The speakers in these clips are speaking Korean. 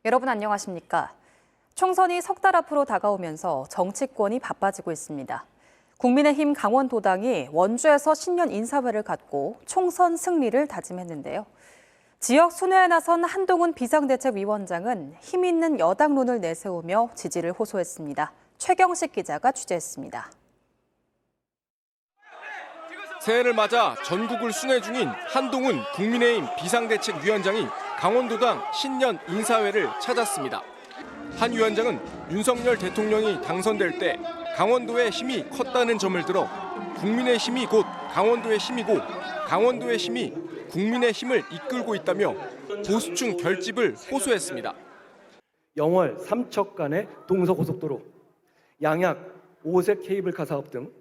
여러분 안녕하십니까? 총선이 석 달 앞으로 다가오면서 정치권이 바빠지고 있습니다. 국민의힘 강원도당이 원주에서 신년 인사회를 갖고 총선 승리를 다짐했는데요. 지역 순회에 나선 한동훈 비상대책위원장은 힘 있는 여당론을 내세우며 지지를 호소했습니다. 최경식 기자가 취재했습니다. 새해를 맞아 전국을 순회 중인 한동훈 국민의힘 비상대책위원장이 강원도당 신년 인사회를 찾았습니다. 한 위원장은 윤석열 대통령이 당선될 때 강원도의 힘이 컸다는 점을 들어 국민의 힘이 곧 강원도의 힘이고 강원도의 힘이 국민의 힘을 이끌고 있다며 보수층 결집을 호소했습니다. 영월, 삼척 간의 동서고속도로, 양약, 오색 케이블카 사업 등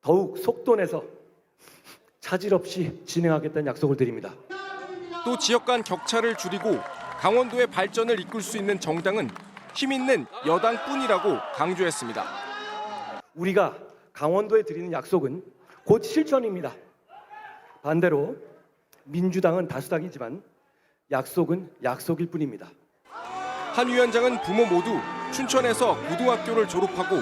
더욱 속도 내서 차질 없이 진행하겠다는 약속을 드립니다. 또 지역 간 격차를 줄이고 강원도의 발전을 이끌 수 있는 정당은 힘 있는 여당뿐이라고 강조했습니다. 우리가 강원도에 드리는 약속은 곧 실천입니다. 반대로 민주당은 다수당이지만 약속은 약속일 뿐입니다. 한 위원장은 부모 모두 춘천에서 고등학교를 졸업하고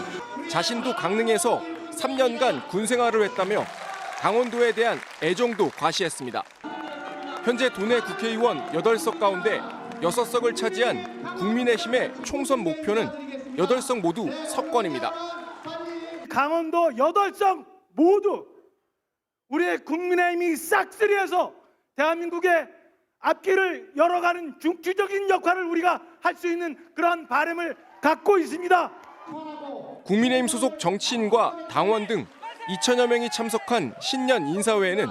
자신도 강릉에서 3년간 군 생활을 했다며 강원도에 대한 애정도 과시했습니다. 현재 도내 국회의원 8석 가운데 6석을 차지한 국민의힘의 총선 목표는 8석 모두 석권입니다. 강원도 8석 모두 우리의 국민의힘이 싹쓸이해서 대한민국의 앞길을 열어가는 중추적인 역할을 우리가 할 수 있는 그런 바람을 갖고 있습니다. 국민의힘 소속 정치인과 당원 등 2천여 명이 참석한 신년 인사회에는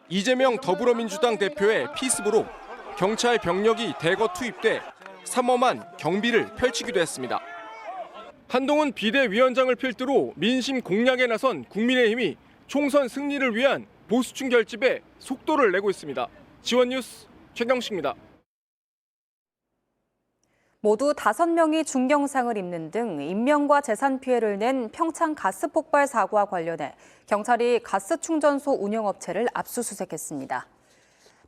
이재명 더불어민주당 대표의 피습으로 경찰 병력이 대거 투입돼 삼엄한 경비를 펼치기도 했습니다. 한동훈 비대위원장을 필두로 민심 공략에 나선 국민의힘이 총선 승리를 위한 보수층 결집에 속도를 내고 있습니다. 지원뉴스 최경식입니다. 모두 5명이 중경상을 입는 등 인명과 재산 피해를 낸 평창 가스 폭발 사고와 관련해 경찰이 가스 충전소 운영업체를 압수수색했습니다.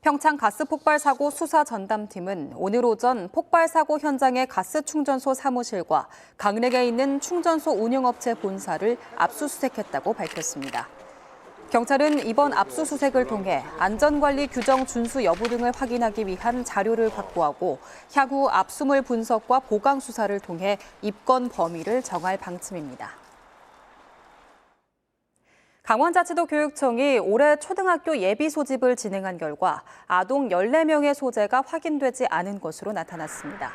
평창 가스 폭발 사고 수사 전담팀은 오늘 오전 폭발 사고 현장의 가스 충전소 사무실과 강릉에 있는 충전소 운영업체 본사를 압수수색했다고 밝혔습니다. 경찰은 이번 압수수색을 통해 안전관리 규정 준수 여부 등을 확인하기 위한 자료를 확보하고 향후 압수물 분석과 보강 수사를 통해 입건 범위를 정할 방침입니다. 강원자치도 교육청이 올해 초등학교 예비 소집을 진행한 결과 아동 14명의 소재가 확인되지 않은 것으로 나타났습니다.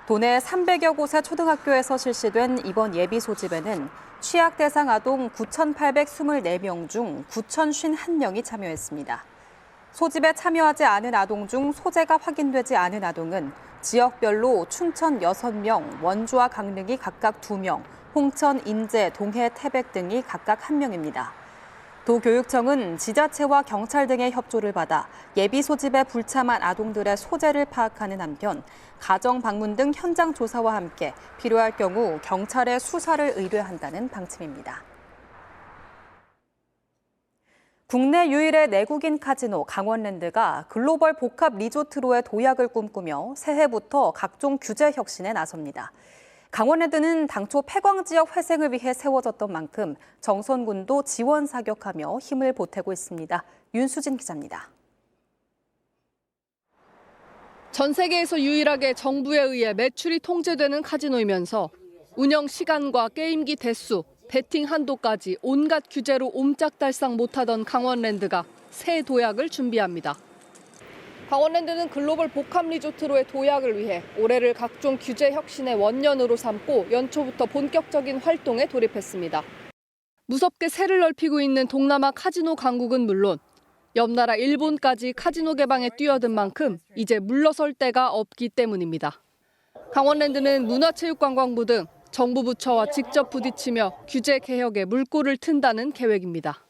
도내 300여 곳의 초등학교에서 실시된 이번 예비 소집에는 취약 대상 아동 9,824명 중 9,051명이 참여했습니다. 소집에 참여하지 않은 아동 중 소재가 확인되지 않은 아동은 지역별로 춘천 6명, 원주와 강릉이 각각 2명, 홍천, 인제, 동해, 태백 등이 각각 1명입니다. 도교육청은 지자체와 경찰 등의 협조를 받아 예비 소집에 불참한 아동들의 소재를 파악하는 한편 가정 방문 등 현장 조사와 함께 필요할 경우 경찰에 수사를 의뢰한다는 방침입니다. 국내 유일의 내국인 카지노 강원랜드가 글로벌 복합 리조트로의 도약을 꿈꾸며 새해부터 각종 규제 혁신에 나섭니다. 강원랜드는 당초 폐광 지역 회생을 위해 세워졌던 만큼 정선군도 지원 사격하며 힘을 보태고 있습니다. 윤수진 기자입니다. 전 세계에서 유일하게 정부에 의해 매출이 통제되는 카지노이면서 운영 시간과 게임기 대수, 베팅 한도까지 온갖 규제로 옴짝달싹 못하던 강원랜드가 새 도약을 준비합니다. 강원랜드는 글로벌 복합 리조트로의 도약을 위해 올해를 각종 규제 혁신의 원년으로 삼고 연초부터 본격적인 활동에 돌입했습니다. 무섭게 세를 넓히고 있는 동남아 카지노 강국은 물론 옆나라 일본까지 카지노 개방에 뛰어든 만큼 이제 물러설 데가 없기 때문입니다. 강원랜드는 문화체육관광부 등 정부 부처와 직접 부딪히며 규제 개혁에 물꼬를 튼다는 계획입니다.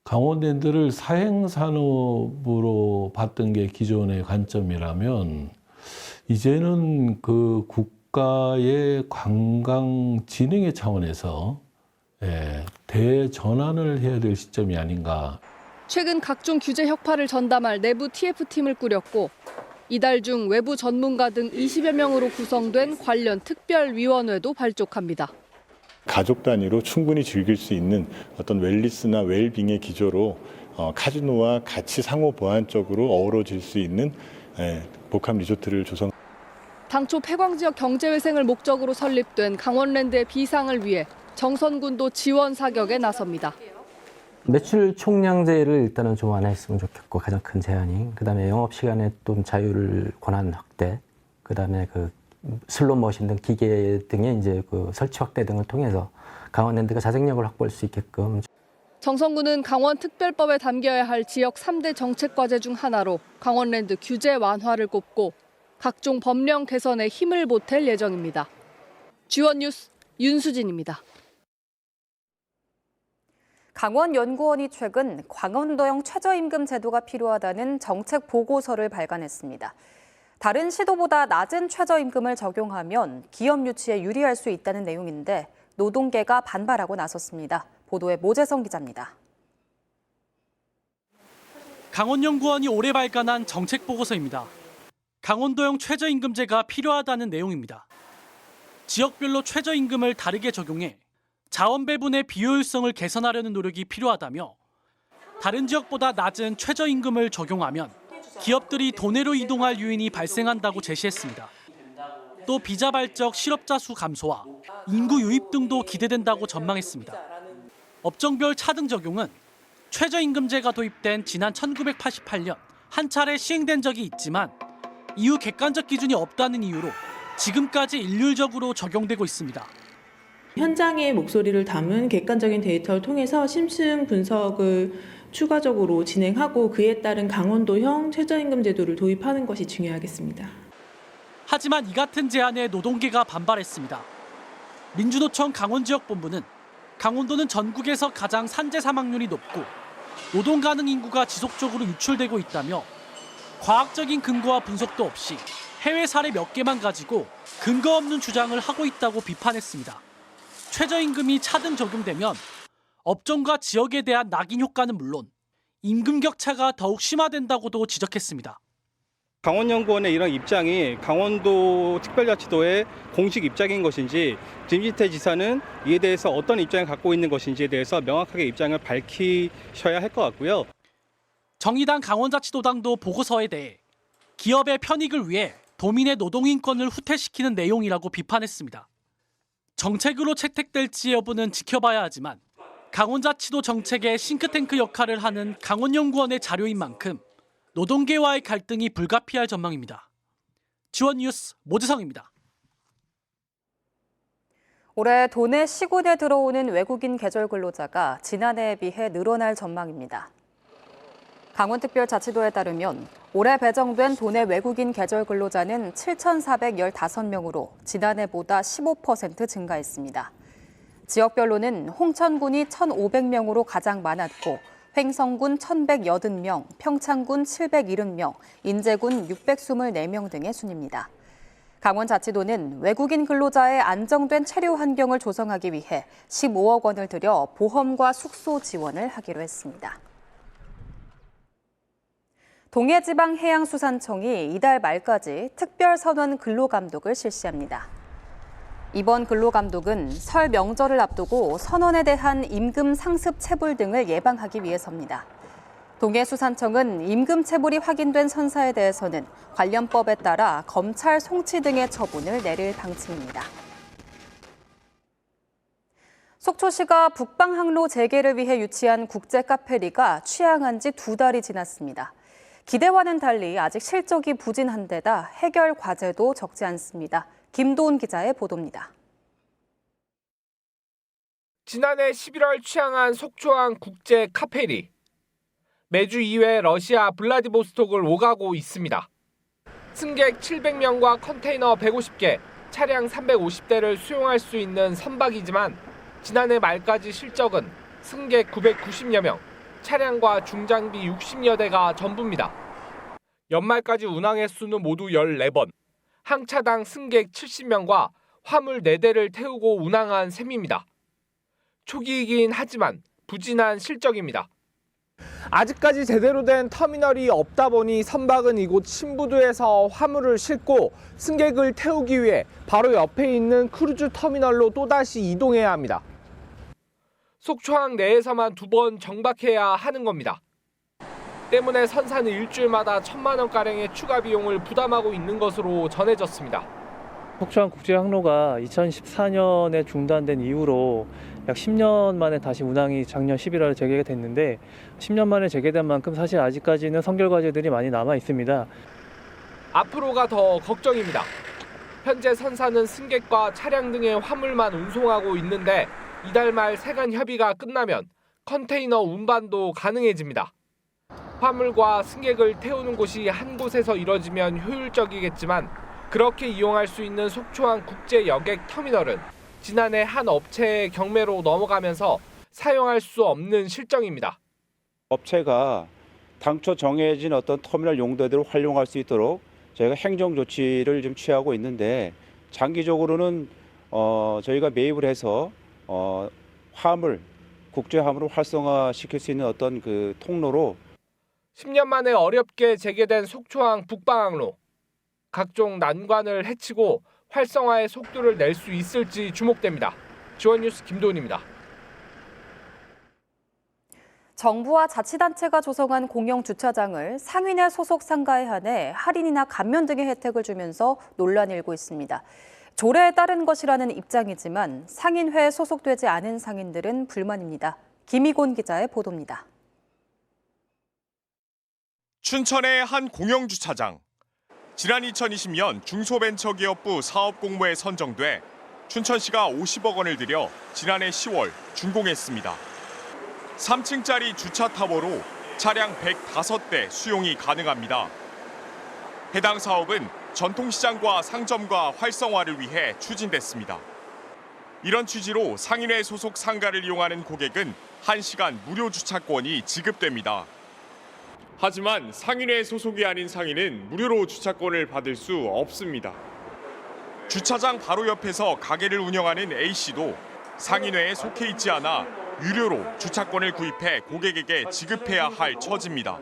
강원랜드를 사행산업으로 봤던 게 기존의 관점이라면 이제는 그 국가의 관광 진흥의 차원에서 대전환을 해야 될 시점이 아닌가. 최근 각종 규제 혁파를 전담할 내부 TF팀을 꾸렸고 이달 중 외부 전문가 등 20여 명으로 구성된 관련 특별위원회도 발족합니다. 가족 단위로 충분히 즐길 수 있는 어떤 웰니스나 웰빙의 기조로 카지노와 같이 상호 보완적으로 어우러질 수 있는 복합 리조트를 조성. 당초 폐광 지역 경제회생을 목적으로 설립된 강원랜드의 비상을 위해 정선군도 지원 사격에 나섭니다. 매출 총량제를 일단은 좀 완화했으면 좋겠고 가장 큰 제한이. 그다음에 영업 시간에 좀 자율 권한 확대. 그다음에 그 슬롯 머신 등 기계 등의 이제 그 설치 확대 등을 통해서 강원랜드가 자생력을 확보할 수 있게끔. 정선군은 강원특별법에 담겨야 할 지역 3대 정책 과제 중 하나로 강원랜드 규제 완화를 꼽고 각종 법령 개선에 힘을 보탤 예정입니다. G1뉴스 윤수진입니다. 강원연구원이 최근 강원도형 최저임금 제도가 필요하다는 정책 보고서를 발간했습니다. 다른 시도보다 낮은 최저임금을 적용하면 기업 유치에 유리할 수 있다는 내용인데 노동계가 반발하고 나섰습니다. 보도에 모재성 기자입니다. 강원연구원이 올해 발간한 정책 보고서입니다. 강원도형 최저임금제가 필요하다는 내용입니다. 지역별로 최저임금을 다르게 적용해 자원 배분의 비효율성을 개선하려는 노력이 필요하다며 다른 지역보다 낮은 최저임금을 적용하면 기업들이 도내로 이동할 요인이 발생한다고 제시했습니다. 또 비자발적 실업자 수 감소와 인구 유입 등도 기대된다고 전망했습니다. 업종별 차등 적용은 최저임금제가 도입된 지난 1988년 한 차례 시행된 적이 있지만 이후 객관적 기준이 없다는 이유로 지금까지 일률적으로 적용되고 있습니다. 현장의 목소리를 담은 객관적인 데이터를 통해서 심층 분석을 추가적으로 진행하고 그에 따른 강원도형 최저임금 제도를 도입하는 것이 중요하겠습니다. 하지만 이 같은 제안에 노동계가 반발했습니다. 민주노총 강원지역본부는 강원도는 전국에서 가장 산재 사망률이 높고 노동 가능 인구가 지속적으로 유출되고 있다며 과학적인 근거와 분석도 없이 해외 사례 몇 개만 가지고 근거 없는 주장을 하고 있다고 비판했습니다. 최저임금이 차등 적용되면 업종과 지역에 대한 낙인 효과는 물론 임금 격차가 더욱 심화된다고도 지적했습니다. 강원연구원의 이런 입장이 강원도 특별자치도의 공식 입장인 것인지 김진태 지사는 이에 대해서 어떤 입장을 갖고 있는 것인지에 대해서 명확하게 입장을 밝히셔야 할 것 같고요. 정의당 강원자치도당도 보고서에 대해 기업의 편익을 위해 도민의 노동인권을 후퇴시키는 내용이라고 비판했습니다. 정책으로 채택될지 여부는 지켜봐야 하지만 강원자치도 정책의 싱크탱크 역할을 하는 강원연구원의 자료인 만큼 노동계와의 갈등이 불가피할 전망입니다. G1뉴스 모재성입니다. 올해 도내 시군에 들어오는 외국인 계절 근로자가 지난해에 비해 늘어날 전망입니다. 강원특별자치도에 따르면 올해 배정된 도내 외국인 계절 근로자는 7,415명으로 지난해보다 15% 증가했습니다. 지역별로는 홍천군이 1,500명으로 가장 많았고 횡성군 1,180명, 평창군 770명, 인제군 624명 등의 순입니다. 강원자치도는 외국인 근로자의 안정된 체류 환경을 조성하기 위해 15억 원을 들여 보험과 숙소 지원을 하기로 했습니다. 동해지방해양수산청이 이달 말까지 특별선원 근로감독을 실시합니다. 이번 근로감독은 설 명절을 앞두고 선원에 대한 임금 상습 체불 등을 예방하기 위해서입니다. 동해수산청은 임금 체불이 확인된 선사에 대해서는 관련법에 따라 검찰 송치 등의 처분을 내릴 방침입니다. 속초시가 북방항로 재개를 위해 유치한 국제카페리가 취항한 지 2달이 지났습니다. 기대와는 달리 아직 실적이 부진한 데다 해결 과제도 적지 않습니다. 김도훈 기자의 보도입니다. 지난해 11월 취항한 속초항 국제 카페리. 매주 2회 러시아 블라디보스톡을 오가고 있습니다. 승객 700명과 컨테이너 150개, 차량 350대를 수용할 수 있는 선박이지만 지난해 말까지 실적은 승객 990여 명, 차량과 중장비 60여 대가 전부입니다. 연말까지 운항 횟수는 모두 14번, 항차당 승객 70명과 화물 4대를 태우고 운항한 셈입니다. 초기이긴 하지만 부진한 실적입니다. 아직까지 제대로 된 터미널이 없다 보니 선박은 이곳 신부두에서 화물을 싣고 승객을 태우기 위해 바로 옆에 있는 크루즈 터미널로 또다시 이동해야 합니다. 속초항 내에서만 2번 정박해야 하는 겁니다. 때문에 선사는 일주일마다 1,000만 원가량의 추가 비용을 부담하고 있는 것으로 전해졌습니다. 속초항 국제항로가 2014년에 중단된 이후로 약 10년 만에 다시 운항이 작년 11월에 재개가 됐는데 10년 만에 재개된 만큼 사실 아직까지는 선결 과제들이 많이 남아 있습니다. 앞으로가 더 걱정입니다. 현재 선사는 승객과 차량 등의 화물만 운송하고 있는데 이달 말 세관 협의가 끝나면 컨테이너 운반도 가능해집니다. 화물과 승객을 태우는 곳이 한 곳에서 이뤄지면 효율적이겠지만 그렇게 이용할 수 있는 속초항 국제 여객 터미널은 지난해 한 업체의 경매로 넘어가면서 사용할 수 없는 실정입니다. 업체가 당초 정해진 어떤 터미널 용도대로 활용할 수 있도록 저희가 행정 조치를 좀 취하고 있는데 장기적으로는 저희가 매입을 해서 화물, 국제 화물을 활성화시킬 수 있는 어떤 그 통로로 10년 만에 어렵게 재개된 속초항 북방항로. 각종 난관을 헤치고 활성화의 속도를 낼 수 있을지 주목됩니다. 지원뉴스 김도훈입니다. 정부와 자치단체가 조성한 공영주차장을 상인의 소속 상가에 한해 할인이나 감면 등의 혜택을 주면서 논란이 일고 있습니다. 조례에 따른 것이라는 입장이지만 상인회에 소속되지 않은 상인들은 불만입니다. 김희곤 기자의 보도입니다. 춘천의 한 공영주차장. 지난 2020년 중소벤처기업부 사업공모에 선정돼 춘천시가 50억 원을 들여 지난해 10월 준공했습니다. 3층짜리 주차타워로 차량 105대 수용이 가능합니다. 해당 사업은 전통시장과 상점과 활성화를 위해 추진됐습니다. 이런 취지로 상인회 소속 상가를 이용하는 고객은 1시간 무료 주차권이 지급됩니다. 하지만 상인회 소속이 아닌 상인은 무료로 주차권을 받을 수 없습니다. 주차장 바로 옆에서 가게를 운영하는 A씨도 상인회에 속해 있지 않아 유료로 주차권을 구입해 고객에게 지급해야 할 처지입니다.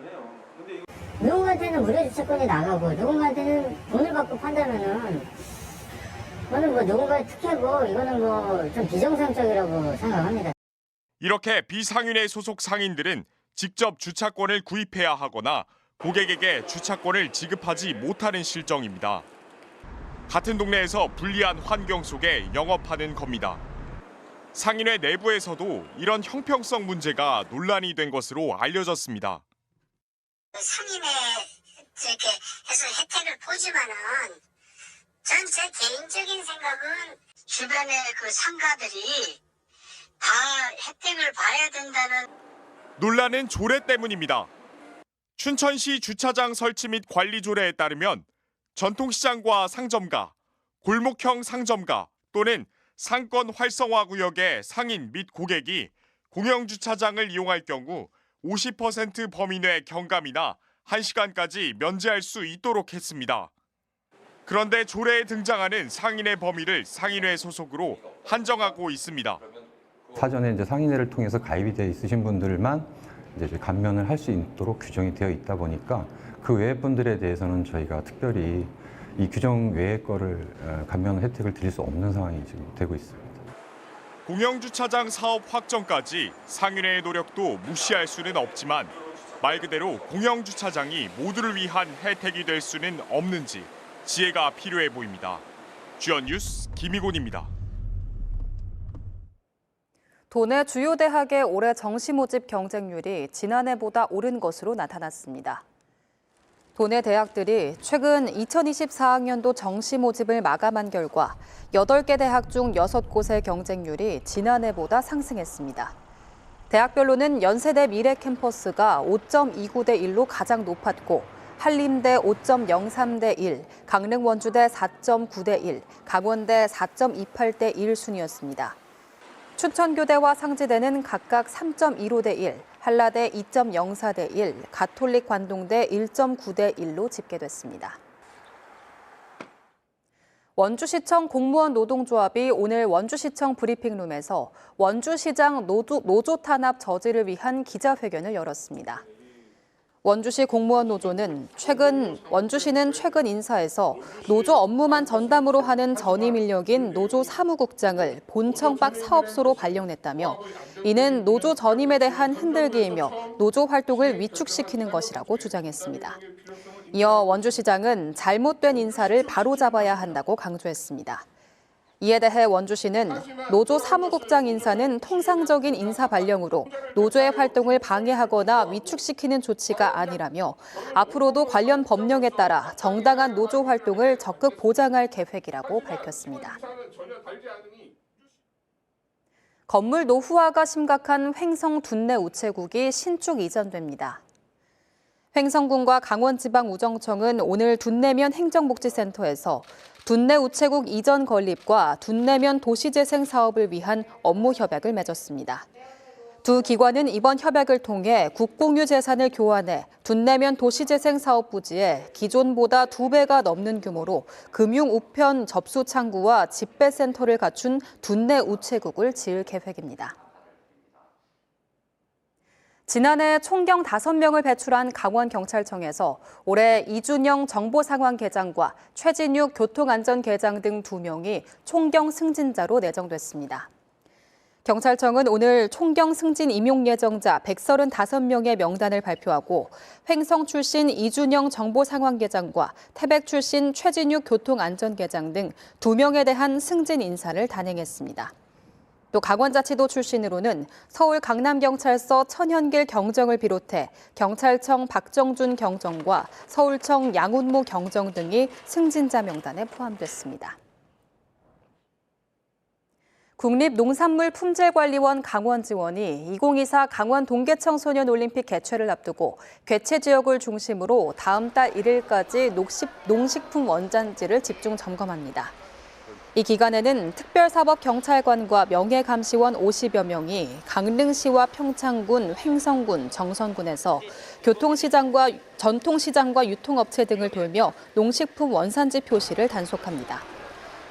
누군가한테는 무료 주차권이 나가고 누군가한테는 돈을 받고 판다면은 이거는 뭐 누군가의 특혜고 이거는 뭐 좀 비정상적이라고 생각합니다. 이렇게 비상인회 소속 상인들은 직접 주차권을 구입해야 하거나 고객에게 주차권을 지급하지 못하는 실정입니다. 같은 동네에서 불리한 환경 속에 영업하는 겁니다. 상인회 내부에서도 이런 형평성 문제가 논란이 된 것으로 알려졌습니다. 상인회 이렇게 해서 혜택을 보지만은 전 제 개인적인 생각은 주변의 그 상가들이 다 혜택을 봐야 된다는 논란은 조례 때문입니다. 춘천시 주차장 설치 및 관리 조례에 따르면 전통시장과 상점가, 골목형 상점가 또는 상권 활성화 구역의 상인 및 고객이 공영주차장을 이용할 경우 50% 범위 내 경감이나 1시간까지 면제할 수 있도록 했습니다. 그런데 조례에 등장하는 상인의 범위를 상인회 소속으로 한정하고 있습니다. 사전에 이제 상인회를 통해서 가입이 되어 있으신 분들만 이제 감면을 할 수 있도록 규정이 되어 있다 보니까 그 외의 분들에 대해서는 저희가 특별히 이 규정 외의 거를 감면 혜택을 드릴 수 없는 상황이 지금 되고 있습니다. 공영주차장 사업 확정까지 상인회의 노력도 무시할 수는 없지만 말 그대로 공영주차장이 모두를 위한 혜택이 될 수는 없는지 지혜가 필요해 보입니다. 지원뉴스 김희곤입니다. 도내 주요 대학의 올해 정시 모집 경쟁률이 지난해보다 오른 것으로 나타났습니다. 도내 대학들이 최근 2024학년도 정시 모집을 마감한 결과 8개 대학 중 6곳의 경쟁률이 지난해보다 상승했습니다. 대학별로는 연세대 미래캠퍼스가 5.29대 1로 가장 높았고 한림대 5.03대 1, 강릉원주대 4.9대 1, 강원대 4.28대 1 순이었습니다. 춘천교대와 상지대는 각각 3.15대 1, 한라대 2.04대 1, 가톨릭 관동대 1.9대 1로 집계됐습니다. 원주시청 공무원 노동조합이 오늘 원주시청 브리핑룸에서 원주시장 노조 탄압 저지를 위한 기자회견을 열었습니다. 원주시 공무원 노조는 원주시는 최근 인사에서 노조 업무만 전담으로 하는 전임 인력인 노조 사무국장을 본청 밖 사업소로 발령냈다며 이는 노조 전임에 대한 흔들기이며 노조 활동을 위축시키는 것이라고 주장했습니다. 이어 원주시장은 잘못된 인사를 바로잡아야 한다고 강조했습니다. 이에 대해 원주시는 노조 사무국장 인사는 통상적인 인사 발령으로 노조의 활동을 방해하거나 위축시키는 조치가 아니라며 앞으로도 관련 법령에 따라 정당한 노조 활동을 적극 보장할 계획이라고 밝혔습니다. 건물 노후화가 심각한 횡성 둔내 우체국이 신축 이전됩니다. 횡성군과 강원지방우정청은 오늘 둔내면 행정복지센터에서 둔내 우체국 이전 건립과 둔내면 도시재생 사업을 위한 업무 협약을 맺었습니다. 두 기관은 이번 협약을 통해 국공유 재산을 교환해 둔내면 도시재생 사업 부지에 기존보다 2배가 넘는 규모로 금융 우편 접수 창구와 집배센터를 갖춘 둔내 우체국을 지을 계획입니다. 지난해 총경 5명을 배출한 강원경찰청에서 올해 이준영 정보상황계장과 최진욱 교통안전계장 등 2명이 총경 승진자로 내정됐습니다. 경찰청은 오늘 총경 승진 임용 예정자 135명의 명단을 발표하고 횡성 출신 이준영 정보상황계장과 태백 출신 최진욱 교통안전계장 등 2명에 대한 승진 인사를 단행했습니다. 또 강원자치도 출신으로는 서울 강남경찰서 천현길 경정을 비롯해 경찰청 박정준 경정과 서울청 양운모 경정 등이 승진자 명단에 포함됐습니다. 국립농산물품질관리원 강원지원이 2024 강원 동계청소년 올림픽 개최를 앞두고 개최 지역을 중심으로 다음 달 1일까지 농식품 원산지를 집중 점검합니다. 이 기간에는 특별사법경찰관과 명예감시원 50여 명이 강릉시와 평창군, 횡성군, 정선군에서 교통시장과 전통시장과 유통업체 등을 돌며 농식품 원산지 표시를 단속합니다.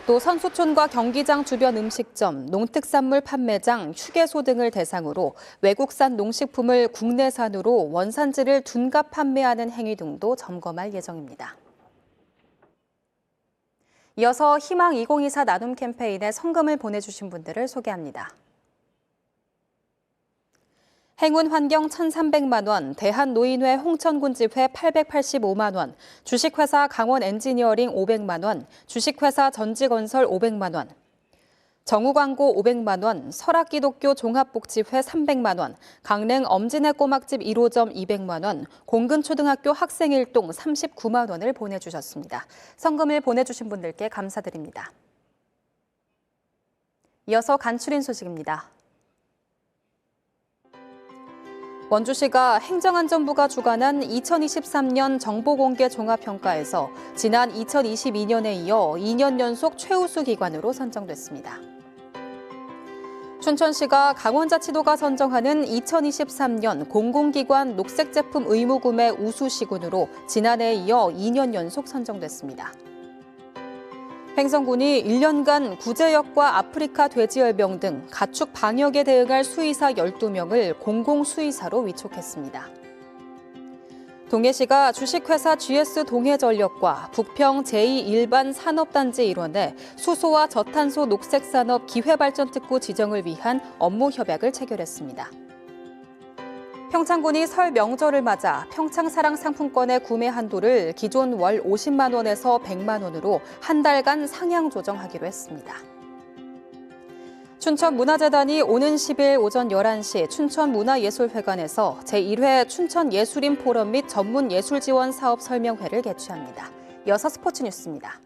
또 선수촌과 경기장 주변 음식점, 농특산물 판매장, 휴게소 등을 대상으로 외국산 농식품을 국내산으로 원산지를 둔갑 판매하는 행위 등도 점검할 예정입니다. 이어서 희망 2024 나눔 캠페인에 성금을 보내주신 분들을 소개합니다. 행운환경 1,300만 원, 대한노인회 홍천군집회 885만 원, 주식회사 강원엔지니어링 500만 원, 주식회사 전지건설 500만 원, 정우광고 500만 원, 설악기독교 종합복지회 300만 원, 강릉 엄진해 꼬막집 1호점 200만 원, 공근초등학교 학생일동 39만 원을 보내주셨습니다. 성금을 보내주신 분들께 감사드립니다. 이어서 간추린 소식입니다. 원주시가 행정안전부가 주관한 2023년 정보공개 종합평가에서 지난 2022년에 이어 2년 연속 최우수 기관으로 선정됐습니다. 춘천시가 강원자치도가 선정하는 2023년 공공기관 녹색제품 의무구매 우수시군으로 지난해에 이어 2년 연속 선정됐습니다. 횡성군이 1년간 구제역과 아프리카 돼지열병 등 가축 방역에 대응할 수의사 12명을 공공수의사로 위촉했습니다. 동해시가 주식회사 GS동해전력과 부평 제2일반 산업단지 일원에 수소와 저탄소 녹색산업 기회발전특구 지정을 위한 업무 협약을 체결했습니다. 평창군이 설 명절을 맞아 평창사랑 상품권의 구매 한도를 기존 월 50만 원에서 100만 원으로 한 달간 상향 조정하기로 했습니다. 춘천문화재단이 오는 10일 오전 11시 춘천문화예술회관에서 제1회 춘천예술인 포럼 및 전문예술지원 사업 설명회를 개최합니다. 이어서 스포츠 뉴스입니다.